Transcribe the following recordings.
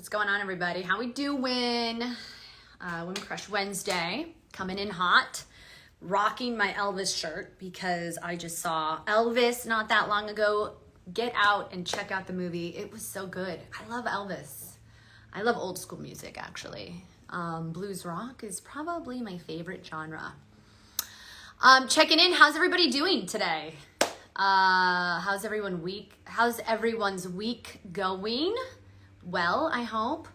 What's going on, everybody? How we doing? Women Crush Wednesday, coming in hot, rocking my Elvis shirt because I just saw Elvis not that long ago. Get out and check out the movie. It was so good. I love Elvis. I love old school music, actually. Blues rock is probably my favorite genre. Checking in. How's everybody doing today? How's everyone's week going? Well, I hope.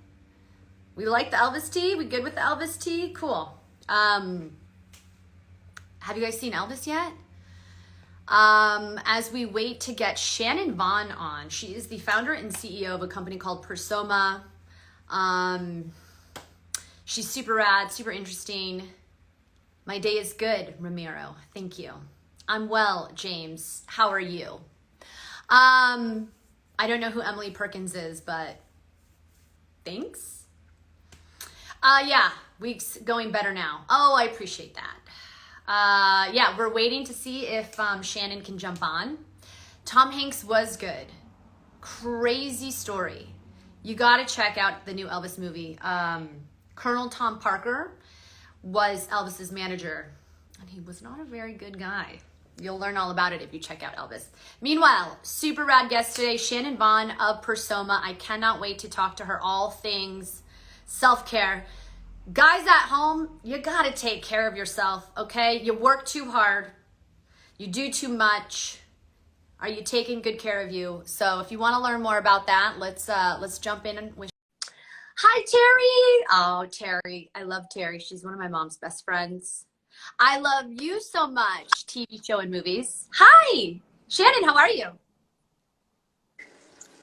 We like the Elvis tea? We good with the Elvis tea? Cool. Have you guys seen Elvis yet? As we wait to get Shannon Vaughn on, she is the founder and CEO of a company called Persoma. She's super rad, super interesting. My day is good, Ramiro. Thank you. I'm well, James. How are you? I don't know who Emily Perkins is, but thanks. Yeah, week's going better now. Oh, I appreciate that. Yeah, we're waiting to see if Shannon can jump on. Tom Hanks was good. Crazy story. You got to check out the new Elvis movie. Colonel Tom Parker was Elvis's manager, and he was not a very good guy. You'll learn all about it if you check out Elvis. Meanwhile, super rad guest today, Shannon Vaughn of Persoma. I cannot wait to talk to her all things self-care. Guys at home, you gotta take care of yourself, okay? You work too hard. You do too much. Are you taking good care of you? So if you want to learn more about that, let's jump in and wish. Hi, Terry. Oh, Terry. I love Terry. She's one of my mom's best friends. I love you so much, TV show and movies. Hi, Shannon, how are you?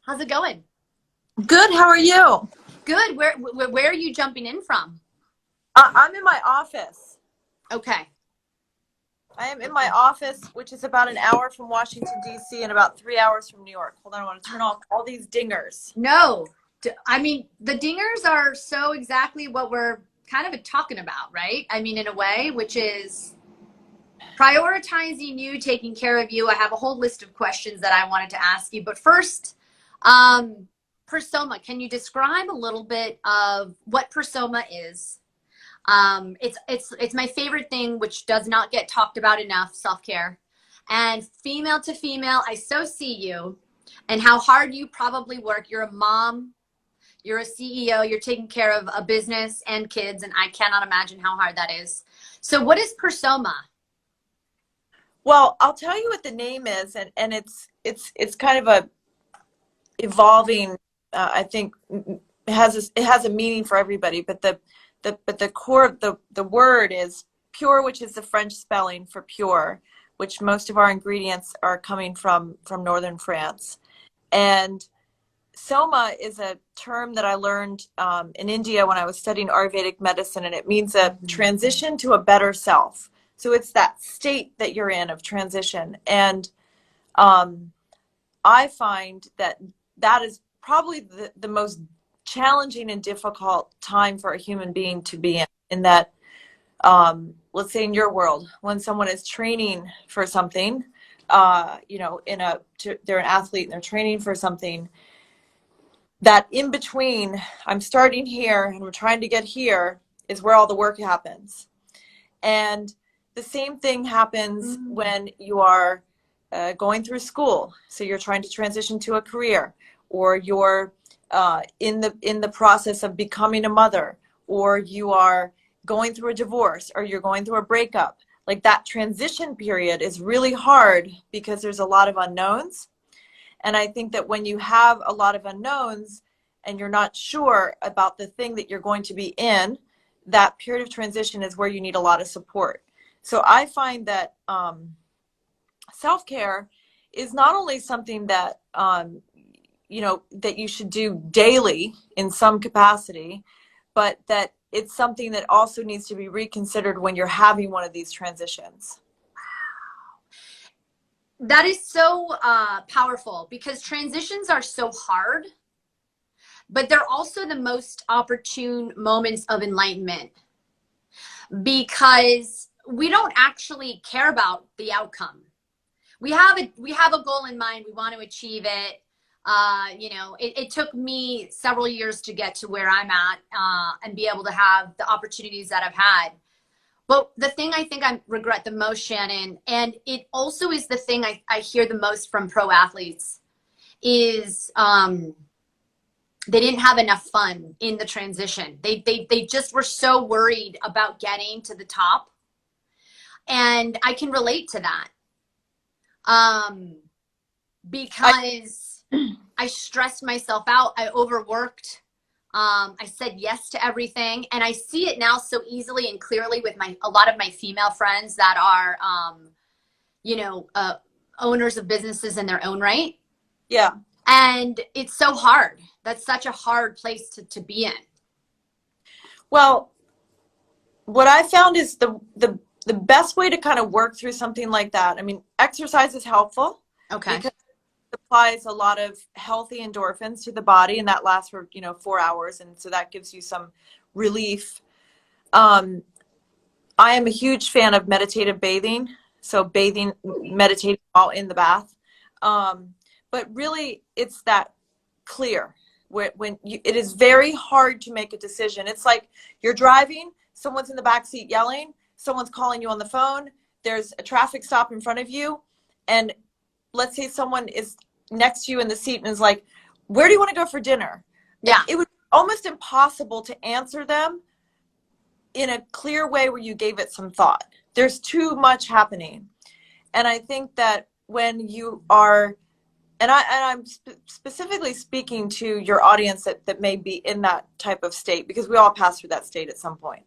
How's it going? Good, how are you? Good. Where are you jumping in from? I'm in my office. Okay. I am in my office, which is about an hour from Washington, D.C. and about 3 hours from New York. Hold on, I want to turn off all these dingers. No. I mean, the dingers are so exactly what we're kind of talking about, right? I mean, in a way, which is prioritizing you, taking care of you. I have a whole list of questions that I wanted to ask you. But first, Persoma, can you describe a little bit of what Persoma is? It's my favorite thing, which does not get talked about enough, self-care. And female to female, I so see you and how hard you probably work. You're a mom. You're a CEO, you're taking care of a business and kids, and I cannot imagine how hard that is. So what is Persoma? Well, I'll tell you what the name is, and it's kind of a evolving. I think it has a meaning for everybody, but the core of the word is pure, which is the French spelling for pure, which most of our ingredients are coming from northern France, and Soma is a term that I learned in India when I was studying Ayurvedic medicine, and it means a transition to a better self. So it's that state that you're in of transition. And I find that is probably the most challenging and difficult time for a human being to be in that, let's say in your world, when someone is training for something, they're an athlete and they're training for something, that in between, I'm starting here and I'm trying to get here, is where all the work happens. And the same thing happens when you are going through school. So you're trying to transition to a career, or you're in the process of becoming a mother, or you are going through a divorce, or you're going through a breakup. Like that transition period is really hard because there's a lot of unknowns. And I think that when you have a lot of unknowns and you're not sure about the thing that you're going to be in, that period of transition is where you need a lot of support. So I find that self-care is not only something that, that you should do daily in some capacity, but that it's something that also needs to be reconsidered when you're having one of these transitions. That is so powerful, because transitions are so hard, but they're also the most opportune moments of enlightenment, because we don't actually care about the outcome. We have a goal in mind. We want to achieve it. It took me several years to get to where I'm at, and be able to have the opportunities that I've had. But the thing I think I regret the most, Shannon, and it also is the thing I hear the most from pro athletes, is they didn't have enough fun in the transition. They just were so worried about getting to the top. And I can relate to that. Because I stressed myself out. I overworked. I said yes to everything. And I see it now so easily and clearly with a lot of my female friends that are, owners of businesses in their own right. Yeah. And it's so hard. That's such a hard place to be in. Well, what I found is the best way to kind of work through something like that. I mean, exercise is helpful. Okay. Because it applies a lot of healthy endorphins to the body, and that lasts for 4 hours, and so that gives you some relief. I am a huge fan of meditative bathing, so meditating while in the bath. But really, it's that clear it is very hard to make a decision. It's like you're driving, someone's in the back seat yelling, someone's calling you on the phone, there's a traffic stop in front of you, and let's say someone is next to you in the seat and is like, where do you want to go for dinner? Yeah. It would be almost impossible to answer them in a clear way where you gave it some thought. There's too much happening. And I think that when you are, and I'm specifically speaking to your audience that may be in that type of state, because we all pass through that state at some point.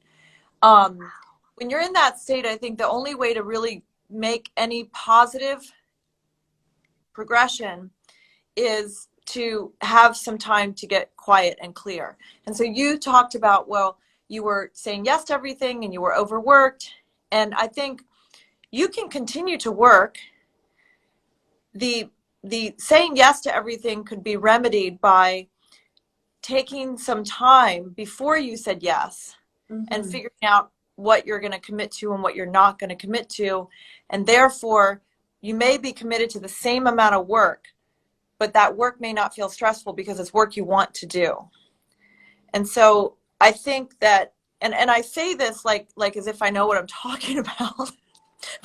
When you're in that state, I think the only way to really make any positive progression is to have some time to get quiet and clear. And so you talked about, well, you were saying yes to everything and you were overworked. And I think you can continue to work. The saying yes to everything could be remedied by taking some time before you said yes, mm-hmm. and figuring out what you're going to commit to and what you're not going to commit to. And therefore, you may be committed to the same amount of work, but that work may not feel stressful because it's work you want to do. And so I think that, and I say this like as if I know what I'm talking about,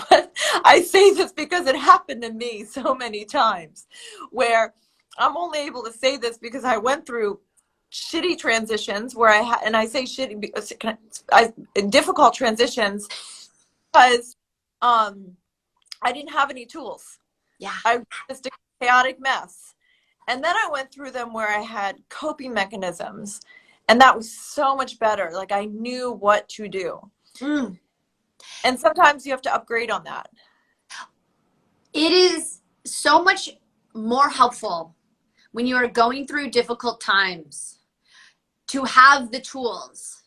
but I say this because it happened to me so many times, where I'm only able to say this because I went through shitty transitions where and I say shitty because difficult transitions because I didn't have any tools. Yeah. I was just a chaotic mess. And then I went through them where I had coping mechanisms, and that was so much better. Like I knew what to do. Mm. And sometimes you have to upgrade on that. It is so much more helpful when you are going through difficult times to have the tools.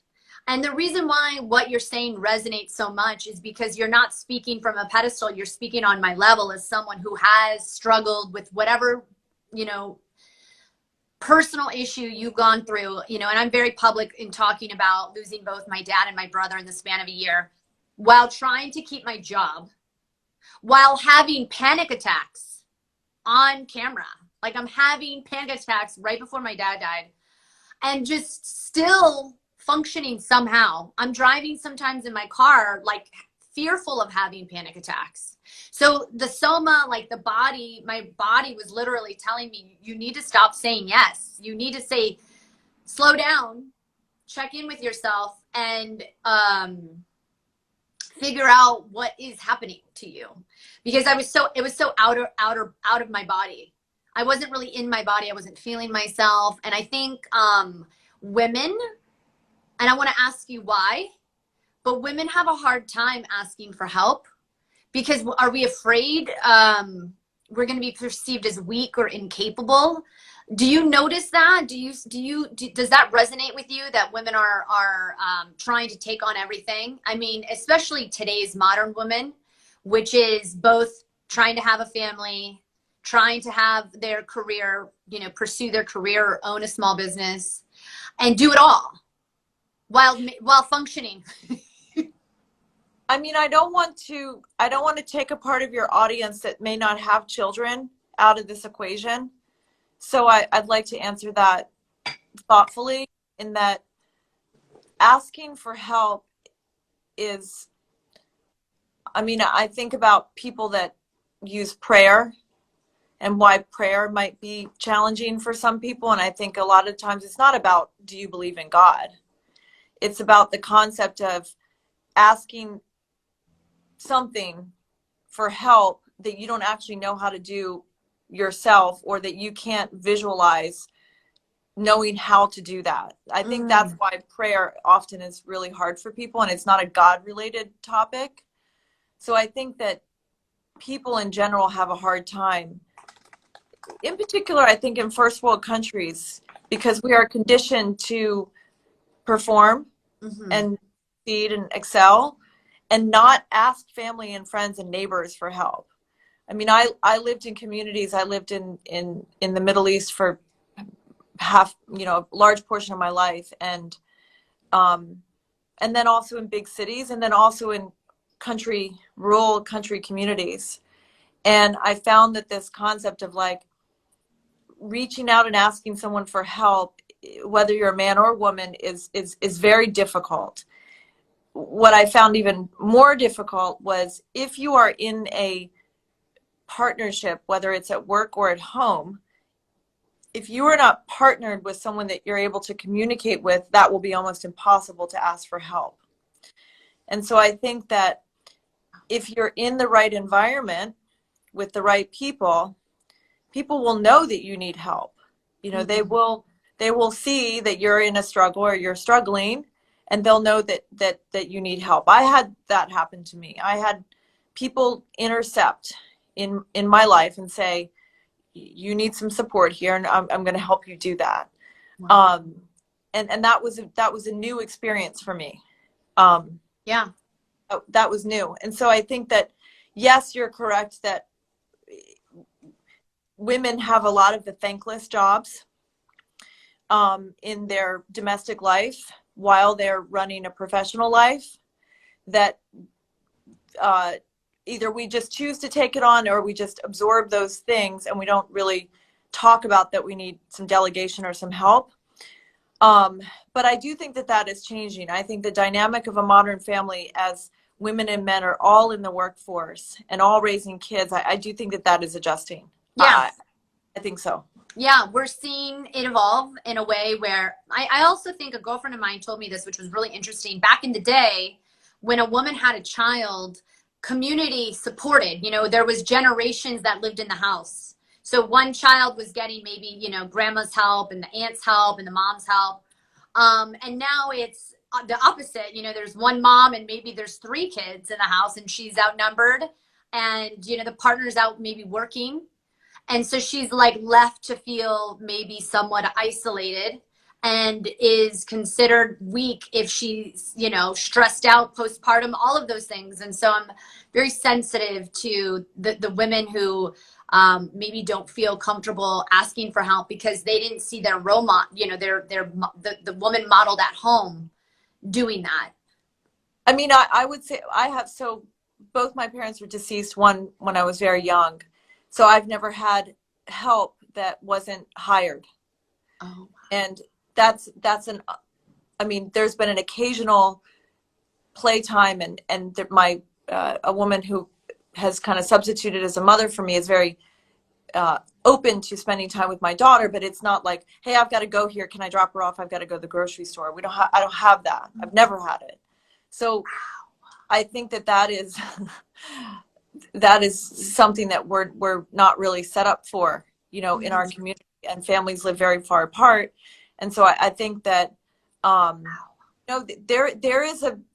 And the reason why what you're saying resonates so much is because you're not speaking from a pedestal. You're speaking on my level as someone who has struggled with whatever, personal issue you've gone through, and I'm very public in talking about losing both my dad and my brother in the span of a year while trying to keep my job, while having panic attacks on camera. Like I'm having panic attacks right before my dad died and just still functioning somehow. I'm driving sometimes in my car, like fearful of having panic attacks. So the soma, like my body was literally telling me, you need to stop saying yes. You need to say, slow down, check in with yourself, and figure out what is happening to you. Because it was so out of my body. I wasn't really in my body. I wasn't feeling myself. And I think women, and I want to ask you why, but women have a hard time asking for help because are we afraid we're going to be perceived as weak or incapable? Do you notice that? Does that resonate with you that women are trying to take on everything? I mean, especially today's modern women, which is both trying to have a family, trying to have their career, pursue their career or own a small business and do it all while functioning. I mean, I don't want to take a part of your audience that may not have children out of this equation. So I'd like to answer that thoughtfully, in that asking for help is, I mean, I think about people that use prayer and why prayer might be challenging for some people. And I think a lot of times it's not about, do you believe in God? It's about the concept of asking something for help that you don't actually know how to do yourself, or that you can't visualize knowing how to do that. I think that's why prayer often is really hard for people, and it's not a God related topic. So I think that people in general have a hard time, in particular, I think in first world countries, because we are conditioned to perform and succeed and excel, and not ask family and friends and neighbors for help. I mean, I lived in communities. I lived in the Middle East for half, a large portion of my life. And then also in big cities, and then also in rural country communities. And I found that this concept of like reaching out and asking someone for help, whether you're a man or a woman, is very difficult. What I found even more difficult was if you are in a partnership, whether it's at work or at home, if you are not partnered with someone that you're able to communicate with, that will be almost impossible to ask for help. And so I think that if you're in the right environment with the right people, people will know that you need help. They will see that you're in a struggle or you're struggling, and they'll know that you need help. I had that happen to me. I had people intercept in my life and say, you need some support here, and I'm going to help you do that. Wow. And that was a new experience for me. Yeah, that was new. And so I think that, yes, you're correct that women have a lot of the thankless jobs in their domestic life while they're running a professional life, that either we just choose to take it on, or we just absorb those things and we don't really talk about that we need some delegation or some help. But I do think that is changing. I think the dynamic of a modern family, as women and men are all in the workforce and all raising kids, I do think that is adjusting. Yeah. I think so. Yeah, we're seeing it evolve in a way where I also think a girlfriend of mine told me this, which was really interesting. Back in the day, when a woman had a child, community supported, there was generations that lived in the house. So one child was getting maybe, grandma's help and the aunt's help and the mom's help. And now it's the opposite. There's one mom and maybe there's 3 kids in the house, and she's outnumbered, and, the partner's out maybe working. And so she's like left to feel maybe somewhat isolated, and is considered weak if she's, stressed out postpartum, all of those things. And so I'm very sensitive to the women who maybe don't feel comfortable asking for help because they didn't see their role model, the woman modeled at home doing that. I mean, I would say both my parents were deceased, one when I was very young. So I've never had help that wasn't hired. Oh. And there's been an occasional playtime, and a woman who has kind of substituted as a mother for me is very open to spending time with my daughter, but it's not like, hey, I've got to go here. Can I drop her off? I've got to go to the grocery store. I don't have that. I've never had it. So I think that is that is something that we're not really set up for, in our community, and families live very far apart. And so I think that, there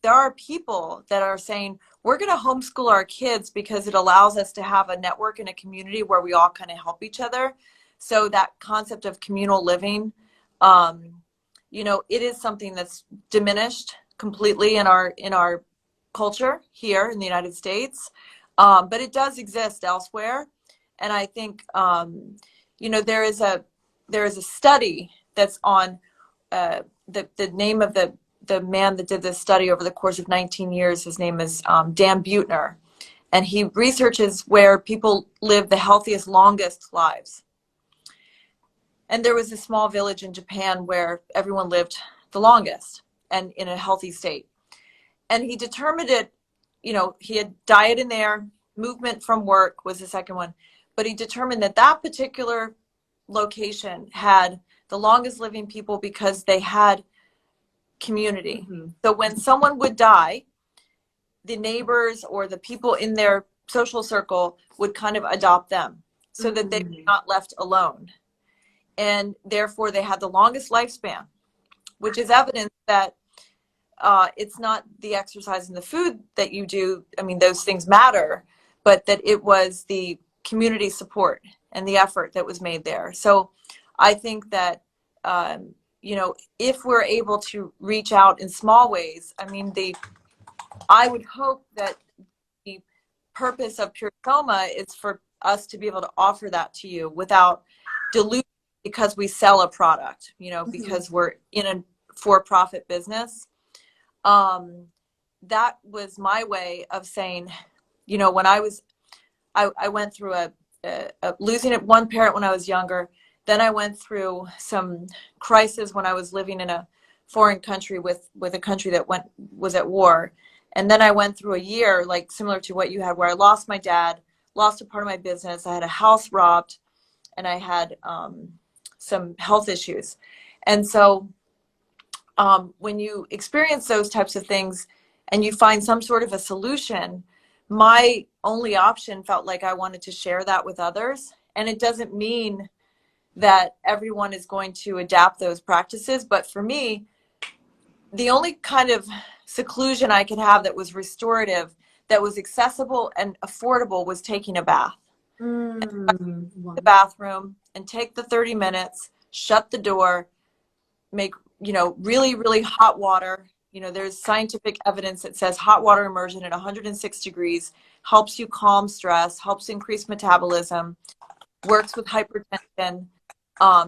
are people that are saying, we're going to homeschool our kids because it allows us to have a network and a community where we all kind of help each other. So that concept of communal living, it is something that's diminished completely in our culture here in the United States. But it does exist elsewhere. And I think, there is a study that's on the name of the man that did this study over the course of 19 years. His name is Dan Buettner. And he researches where people live the healthiest, longest lives. And there was a small village in Japan where everyone lived the longest and in a healthy state. And he determined it, you know, he had diet in there, movement from work was the second one, but he determined that that particular location had the longest living people because they had community. Mm-hmm. So when someone would die, the neighbors or the people in their social circle would kind of adopt them so that they were not left alone. And therefore they had the longest lifespan, which is evidence that it's not the exercise and the food that you do. I mean, those things matter, but that it was the community support and the effort that was made there. So I think that, you know, if we're able to reach out in small ways, I mean, I would hope that the purpose of Pure Soma is for us to be able to offer that to you without diluting because we sell a product, you know, because we're in a for-profit business. That was my way of saying, you know, when I went through losing one parent when I was younger. Then I went through some crisis when I was living in a foreign country with a country that was at war. And then I went through a year, like similar to what you had, where I lost my dad, lost a part of my business. I had a house robbed, and I had some health issues. And so when you experience those types of things and you find some sort of a solution, my only option felt like I wanted to share that with others. And it doesn't mean that everyone is going to adapt those practices. But for me, the only kind of seclusion I could have that was restorative, that was accessible and affordable, was taking a bath. The bathroom and take the 30 minutes, shut the door, make, you know, really, really hot water. You know, there's scientific evidence that says hot water immersion at 106 degrees helps you calm stress, helps increase metabolism, works with hypertension.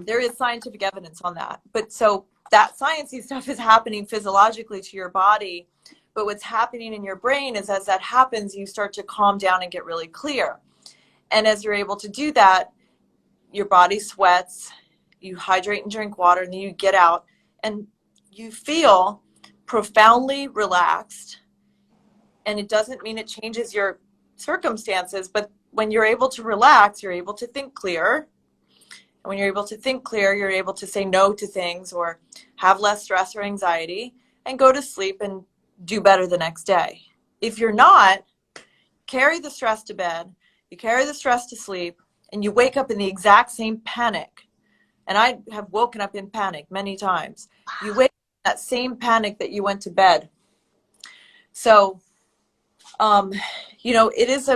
There is scientific evidence on that. But so that sciencey stuff is happening physiologically to your body. But what's happening in your brain is as that happens, you start to calm down and get really clear. And as you're able to do that, your body sweats, you hydrate and drink water, and then you get out and you feel profoundly relaxed. And it doesn't mean it changes your circumstances, but when you're able to relax, you're able to think clear. And when you're able to think clear, you're able to say no to things or have less stress or anxiety and go to sleep and do better the next day. If you're not, carry the stress to bed, you carry the stress to sleep, and you wake up in the exact same panic. And I have woken up in panic many times. You wake up in that same panic that you went to bed. So, you know, it is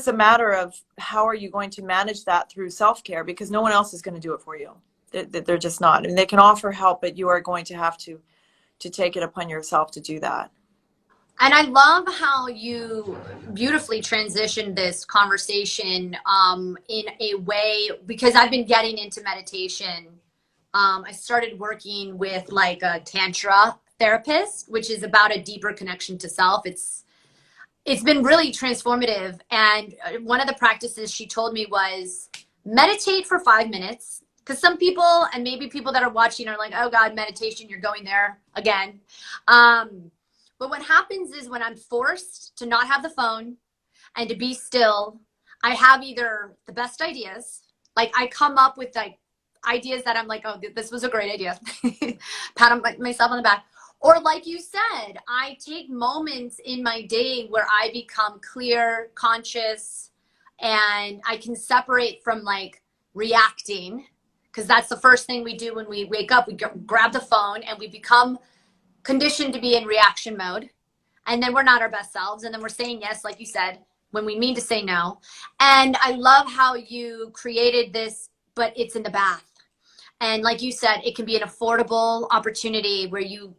a matter of how are you going to manage that through self-care, because no one else is going to do it for you. They're just not. I mean, they can offer help, but you are going to have to take it upon yourself to do that. And I love how you beautifully transitioned this conversation in a way, because I've been getting into meditation. I started working with like a Tantra therapist, which is about a deeper connection to self. It's been really transformative. And one of the practices she told me was meditate for 5 minutes. Because some people, and maybe people that are watching, are like, oh God, meditation, you're going there again. But what happens is when I'm forced to not have the phone and to be still, I have either the best ideas, like I come up with like ideas that I'm like, oh, this was a great idea. Pat myself on the back. Or like you said, I take moments in my day where I become clear, conscious, and I can separate from like reacting, because that's the first thing we do when we wake up. We grab the phone and we become conditioned to be in reaction mode, and then we're not our best selves, and then we're saying yes, like you said, when we mean to say no. And I love how you created this, but it's in the bath. And like you said, it can be an affordable opportunity where you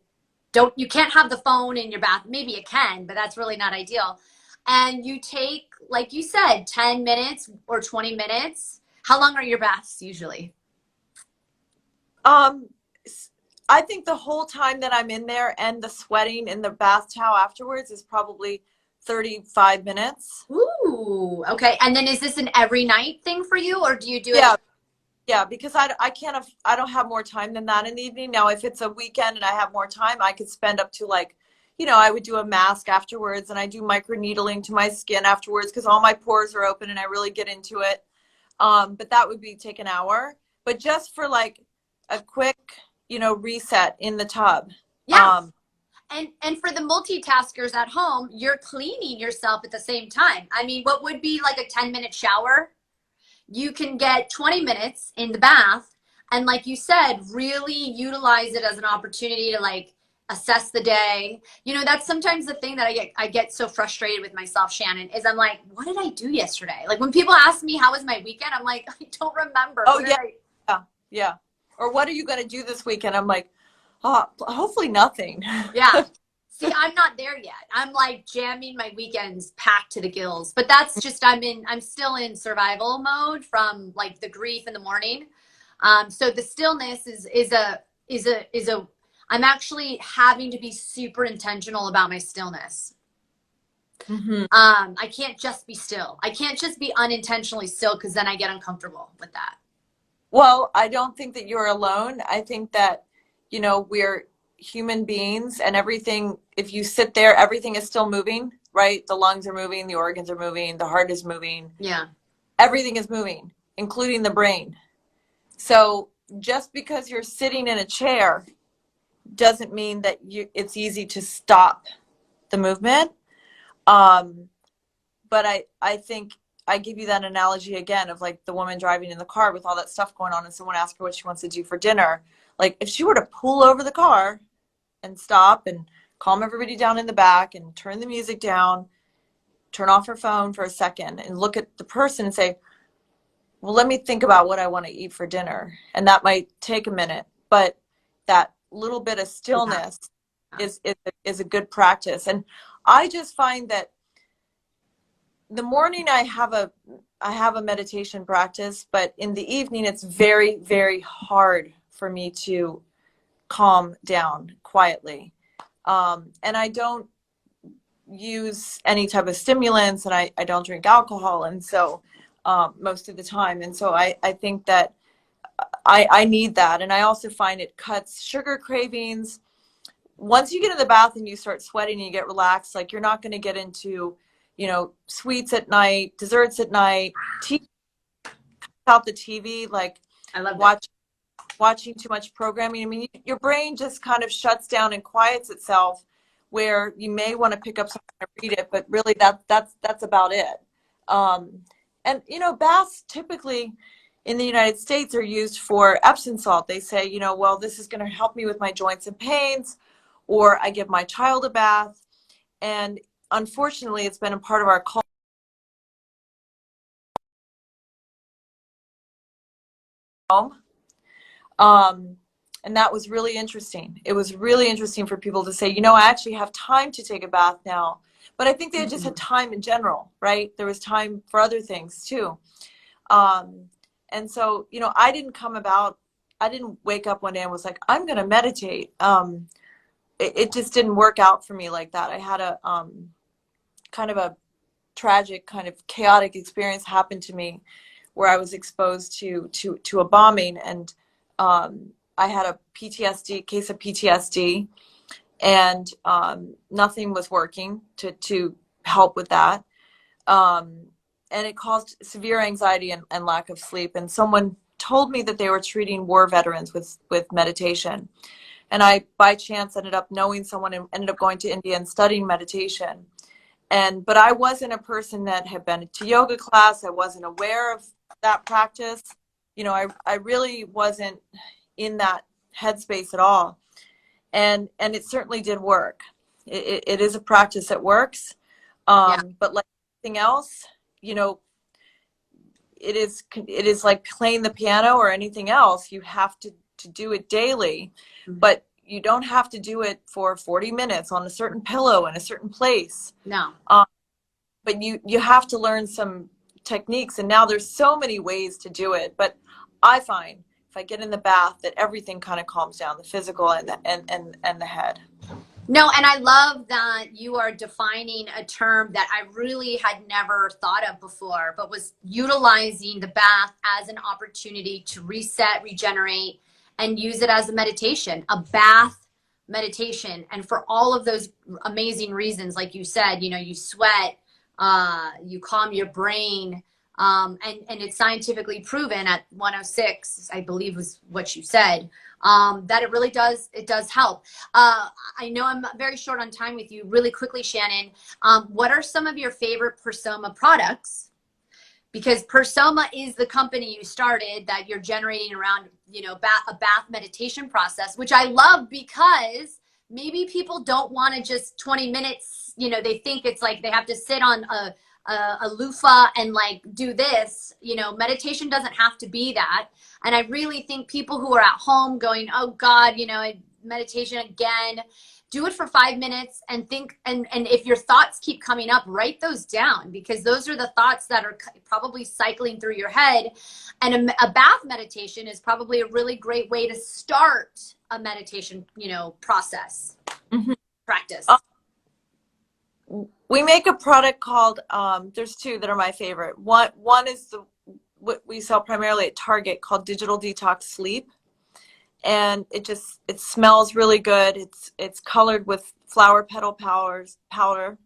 can't have the phone in your bath. Maybe it can, but that's really not ideal. And you take, like you said, 10 minutes or 20 minutes. How long are your baths usually? I think the whole time that I'm in there and the sweating in the bath towel afterwards is probably 35 minutes. Ooh, okay. And then is this an every night thing for you, or do you do it? Yeah, Yeah, because I can't, I don't have more time than that in the evening. Now, if it's a weekend and I have more time, I could spend up to like, I would do a mask afterwards, and I do microneedling to my skin afterwards because all my pores are open and I really get into it. But that would be take an hour. But just for like a quick, reset in the tub. Yeah. And for the multitaskers at home, you're cleaning yourself at the same time. I mean, what would be like a 10-minute shower? You can get 20 minutes in the bath, and like you said, really utilize it as an opportunity to like assess the day. That's sometimes the thing that I get so frustrated with myself, Shannon, is I'm like, what did I do yesterday? Like when people ask me how was my weekend, I'm like, I don't remember. Oh yeah. Yeah. Or what are you going to do this weekend? I'm like, oh, hopefully nothing. Yeah. See, I'm not there yet. I'm like jamming my weekends packed to the gills, but that's just, I'm still in survival mode from like the grief in the morning. So the stillness I'm actually having to be super intentional about my stillness. Mm-hmm. I can't just be still. I can't just be unintentionally still because then I get uncomfortable with that. Well, I don't think that you're alone. I think that, we're human beings, and everything, if you sit there, everything is still moving, right? The lungs are moving, the organs are moving, the heart is moving. Yeah. Everything is moving, including the brain. So just because you're sitting in a chair doesn't mean that it's easy to stop the movement. But I think I give you that analogy again of like the woman driving in the car with all that stuff going on, and someone asks her what she wants to do for dinner. Like if she were to pull over the car and stop and calm everybody down in the back and turn the music down, turn off her phone for a second and look at the person and say, well, let me think about what I want to eat for dinner. And that might take a minute, but that little bit of stillness is a good practice. And I just find that the morning I have a meditation practice, but in the evening it's very, very hard for me to calm down quietly. And I don't use any type of stimulants, and I don't drink alcohol. And so most of the time. And so I think that I need that. And I also find it cuts sugar cravings. Once you get in the bath and you start sweating and you get relaxed, like you're not going to get into, sweets at night, desserts at night, out the TV, like I love watching too much programming. I mean, your brain just kind of shuts down and quiets itself, where you may want to pick up something and read it, but really that's about it. And baths typically in the United States are used for Epsom salt. They say, well, this is going to help me with my joints and pains, or I give my child a bath. And unfortunately, it's been a part of our culture. And that was really interesting. It was really interesting for people to say, I actually have time to take a bath now. But I think they just had time in general, right? There was time for other things too. And so, I didn't wake up one day and was like, I'm going to meditate. It just didn't work out for me like that. I had a kind of a tragic, kind of chaotic experience happen to me where I was exposed to a bombing, and I had a case of PTSD, and nothing was working to help with that. And it caused severe anxiety and lack of sleep. And someone told me that they were treating war veterans with meditation. And I, by chance, ended up knowing someone and ended up going to India and studying meditation. But I wasn't a person that had been to yoga class. I wasn't aware of that practice. I really wasn't in that headspace at all. And it certainly did work. It is a practice that works. But like anything else, it is like playing the piano or anything else. You have to do it daily, but you don't have to do it for 40 minutes on a certain pillow in a certain place. No. But you have to learn some techniques, and now there's so many ways to do it. But I find if I get in the bath that everything kind of calms down, the physical and the head. No, and I love that you are defining a term that I really had never thought of before, but was utilizing the bath as an opportunity to reset, regenerate, and use it as a meditation, a bath meditation. And for all of those amazing reasons, like you said, you know, you sweat, you calm your brain, and it's scientifically proven at 106, I believe was what you said, that it really does, it does help. I know I'm very short on time with you. Really quickly, Shannon, what are some of your favorite Persoma products? Because Persoma is the company you started that you're generating around, you know, a bath meditation process, which I love because maybe people don't want to just 20 minutes, you know, they think it's like they have to sit on a loofah and like do this. You know, meditation doesn't have to be that. And I really think people who are at home going, oh God, you know, meditation again, do it for 5 minutes and think, and if your thoughts keep coming up, write those down, because those are the thoughts that are probably cycling through your head. And a bath meditation is probably a really great way to start a meditation, you know, process, practice. We make a product called, there's two that are my favorite. One is what we sell primarily at Target, called Digital Detox Sleep. And it smells really good. It's colored with flower petal powder.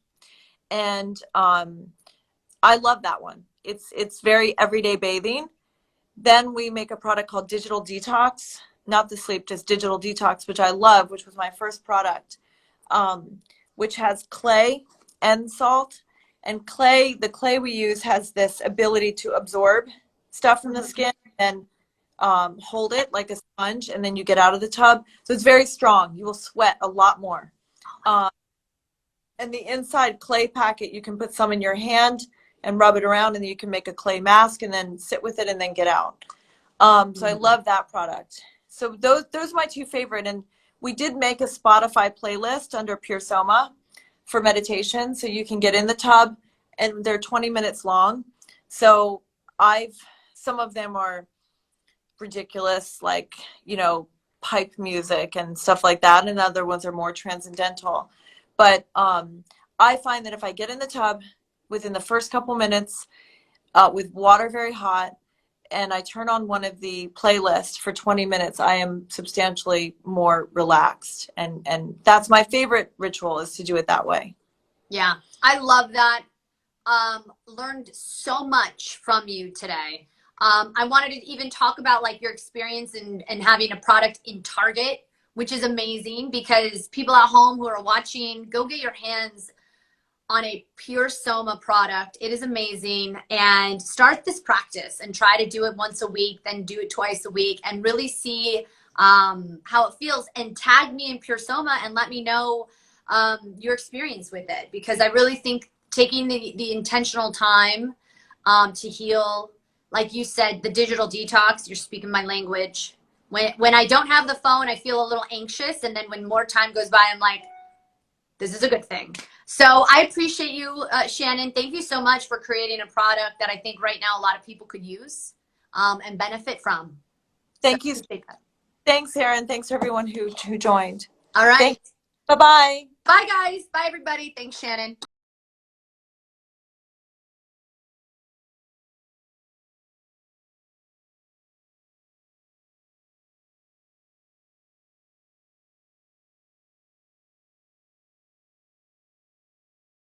And I love that one. It's very everyday bathing. Then we make a product called Digital Detox, not the sleep, just Digital Detox, which I love, which was my first product, which has clay and salt. And the clay we use has this ability to absorb stuff from the skin and hold it like a sponge, and then you get out of the tub. So it's very strong. You will sweat a lot more. And the inside clay packet, you can put some in your hand and rub it around, and then you can make a clay mask and then sit with it and then get out. So I love that product. So those are my two favorite. And we did make a Spotify playlist under Persoma for meditation. So you can get in the tub, and they're 20 minutes long. So some of them are ridiculous, like, you know, pipe music and stuff like that, and other ones are more transcendental. But I find that if I get in the tub within the first couple minutes, with water very hot, and I turn on one of the playlists for 20 minutes, I am substantially more relaxed. And that's my favorite ritual, is to do it that way. Yeah, I love that. Learned so much from you today. I wanted to even talk about like your experience in having a product in Target, which is amazing, because people at home who are watching, go get your hands on a Persoma product. It is amazing. And start this practice and try to do it once a week, then do it twice a week, and really see how it feels. And tag me in Persoma and let me know your experience with it, because I really think taking the intentional time to heal, like you said, the digital detox, you're speaking my language. When I don't have the phone, I feel a little anxious. And then when more time goes by, I'm like, this is a good thing. So I appreciate you, Shannon. Thank you so much for creating a product that I think right now a lot of people could use and benefit from. Thank you. Thanks, Erin. Thanks, everyone who joined. All right. Bye-bye. Bye, guys. Bye, everybody. Thanks, Shannon.